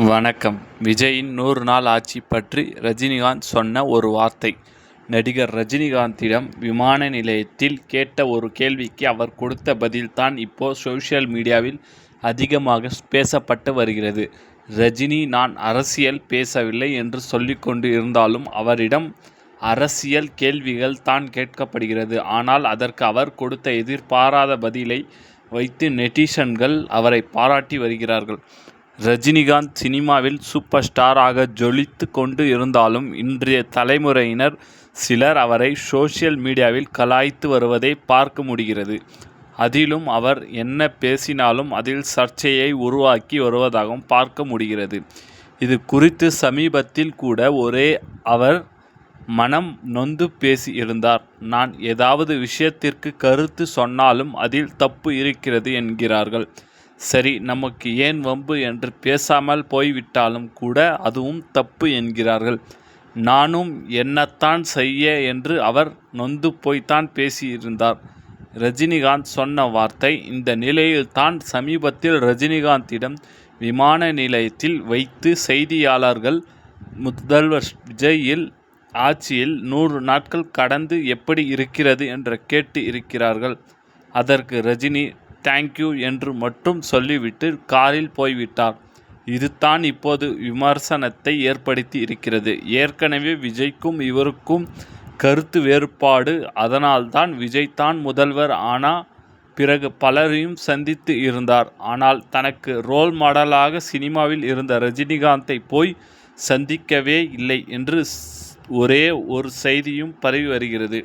வணக்கம். விஜயின் 100 நாள் ஆட்சி பற்றி ரஜினிகாந்த் சொன்ன ஒரு வார்த்தை. நடிகர் ரஜினிகாந்திடம் விமான நிலையத்தில் கேட்ட ஒரு கேள்விக்கு அவர் கொடுத்த பதில்தான் இப்போ சோஷியல் மீடியாவில் அதிகமாக பேசப்பட்டு வருகிறது. ரஜினி நான் அரசியல் பேசவில்லை என்று சொல்லிக்கொண்டு இருந்தாலும் அவரிடம் அரசியல் கேள்விகள் தான் கேட்கப்படுகிறது. ஆனால் அதற்கு அவர் கொடுத்த எதிர்பாராத பதிலை வைத்து நெட்டிசன்கள் அவரை பாராட்டி வருகிறார்கள். ரஜினிகாந்த் சினிமாவில் சூப்பர் ஸ்டாராக ஜொலித்து கொண்டு இருந்தாலும் இன்றைய தலைமுறையினர் சிலர் அவரை சோஷியல் மீடியாவில் கலாய்த்து வருவதை பார்க்க முடிகிறது. அதிலும் அவர் என்ன பேசினாலும் அதில் சர்ச்சையை உருவாக்கி வருவதாகவும் பார்க்க முடிகிறது. இது குறித்து சமீபத்தில் கூட அவர் மனம் நொந்து பேசி இருந்தார். நான் ஏதாவது விஷயத்திற்கு கருத்து சொன்னாலும் அதில் தப்பு இருக்கிறது என்கிறார்கள். சரி, நமக்கு ஏன் வம்பு என்று பேசாமல் போய்விட்டாலும் கூட அதுவும் தப்பு என்கிறார்கள். நானும் என்னத்தான் செய்ய என்று அவர் நொந்து போய்த்தான் பேசியிருந்தார். ரஜினிகாந்த் சொன்ன வார்த்தை. இந்த நிலையில் தான் சமீபத்தில் ரஜினிகாந்திடம் விமான நிலையத்தில் வைத்து செய்தியாளர்கள் முதல்வர் விஜயின் ஆட்சியில் 100 நாட்கள் கடந்து எப்படி இருக்கிறது என்று கேட்டு இருக்கிறார்கள். அதற்கு ரஜினி தேங்க்யூ என்று மட்டும் சொல்லிவிட்டு காரில் போய்விட்டார். இதுதான் இப்போது விமர்சனத்தை ஏற்படுத்தி இருக்கிறது. ஏற்கனவே விஜய்க்கும் இவருக்கும் கருத்து வேறுபாடு. அதனால்தான் விஜய் தான் முதல்வர் ஆனா பிறகு பலரையும் சந்தித்து இருந்தார். ஆனால் தனக்கு ரோல் மாடலாக சினிமாவில் இருந்த ரஜினிகாந்தை போய் சந்திக்கவே இல்லை என்று ஒரே ஒரு செய்தியும் பரவி வருகிறது.